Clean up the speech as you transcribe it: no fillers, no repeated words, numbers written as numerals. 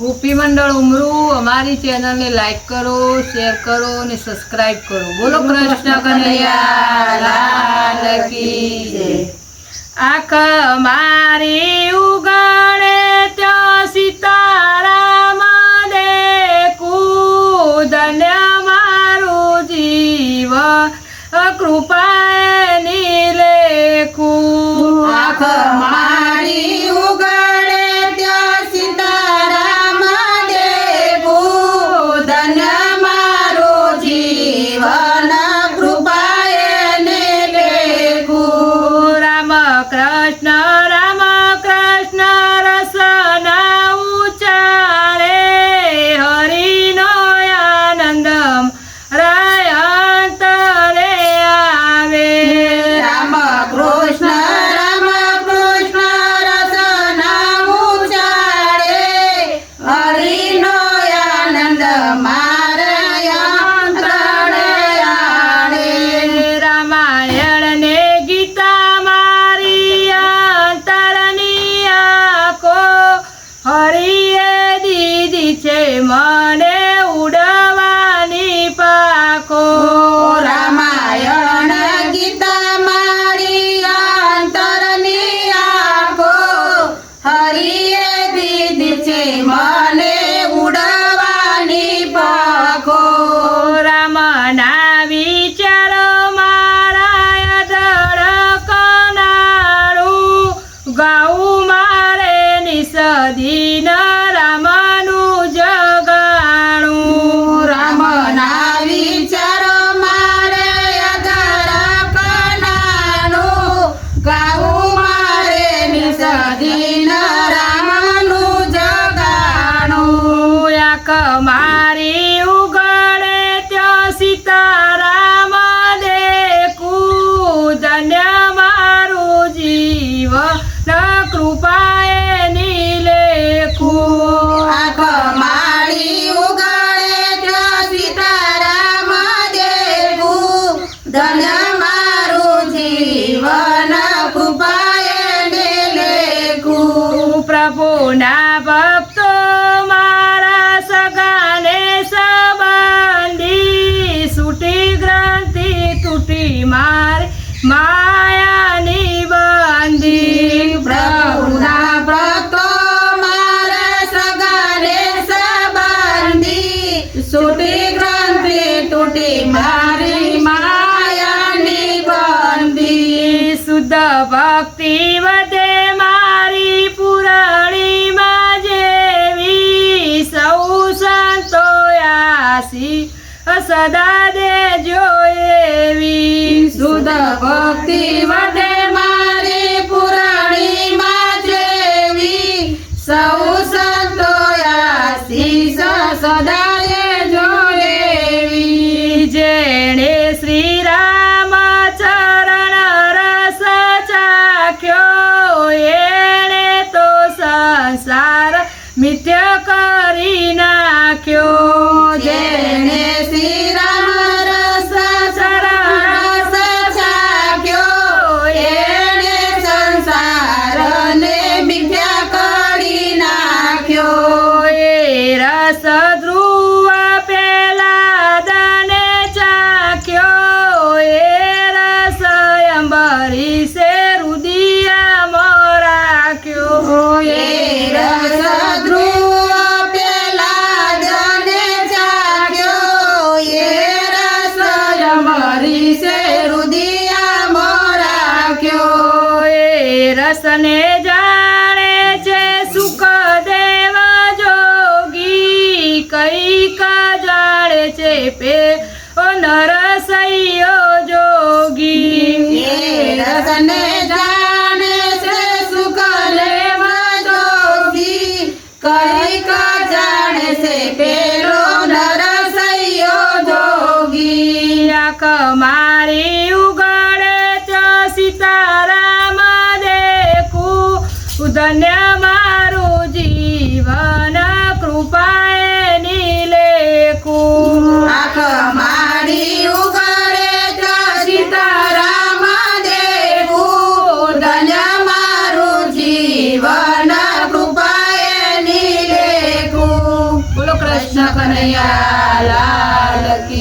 ગોપી મંડળ ઉમરું અમારી ચેનલને લાઈક કરો, શેર કરો અને સબસ્ક્રાઇબ કરો. બોલો કૃષ્ણ કનૈયા લાલ કી જય. આંખ મારી ઉગડે ત્યાં સીતારામ દેખું, ધન્ય મારું જીવ કૃપાએ નિલેખું. આંખ મારી ઉગડે ત્યાં સીતારામ દેખું, ધન્ય મારું જીવન કૃપાએ નિલેખું. રામ કૃષ્ણ રસના ઉચ્ચારે, હરિનો આનંદ રાય અંતરે આવે. રામ કૃષ્ણ રસના ઉચ્ચારે, હરિનો આનંદ મારા અંતરે આડે. રામાયણ ને ગીતા મારી અંતરની આંખો, હરિએ દીધી છે મને ઉડવાની પાખો. રામાયણ ગીતા મારી અંતરની આંખો, હરિએ દીધી છે મને ઉડવાની પાખો. રામના વિચારો મારા ધડકનારું, ગાવું મારે નિસદીન રામનું જગાણું. રામના વિચારો મારે અધરકનાનું, ગાવું મારે નિસદીન રામનું જગાણું. આંખ મારી ઉગડે ત્યાં સીતારામ દેખું, ધન્ય મારું જીવ કૃપાએ નિલેખું. આંખ મારી ઉગડે ત્યાં સીતારામ દેખું, ધન્ય મારું જીવન કૃપાએ નિલેખું. પ્રભુના ભક્તો મારા સગાને સંબંધી, છૂટી ગ્રંથિ તૂટી મારી માયાની બંધી. પ્રભુના ભક્તો મારા સગાને સંબંધી, છૂટી ગ્રંથિ તૂટી મારી માયાની બંધી. શુદ્ધ ભક્તિ વધે મારી પૂર્ણિમા જેવી, સૌ સંતો આસી સદા દેજો એવી. શુદ્ધ ભક્તિ વધે મારી પૂર્ણિમા જેવી, સૌ સંતો આશીષ સદા દેજો એવી. જેણે શ્રી રામ ચરણ રસ ચાખ્યો, એણે તો સંસાર મિથ્ય કરી નાખ્યો. જેણે શ્રી રામ રસ ચરણ રસ ચાખ્યો, એણે સંસારને મિથ્યા કરી નાખ્યો. એ રસ ધ્રુવ પેલા દને ચાખ્યો, એ રસ અંબરીશે રુદિયામાં રાખ્યો. એ રસ ધ્રુવ પેલા દને ચાખ્યો, એ રસ અમરીશે રુદિયામાં રાખ્યો. એ રસને જાણે છે સુખદેવ જોગી, કઈક જાણે છે પે નરસૈયો જોગી. એ રસને જાણે છે સુખદેવ જોગી, કઈક જાણે છે પેલો નરસૈયો જોગી. આંખ મારી ઉગડે ત્યાં સીતારામ દેખું, ધન્ય મારું જીવન કૃપાએ નિલેખું. આંખ મારી ઉગડે ત્યાં સીતારામ દેખું, ધન્ય મારું જીવન કૃપાએ નિલેખું. કૃષ્ણ કનૈયા લાલ કી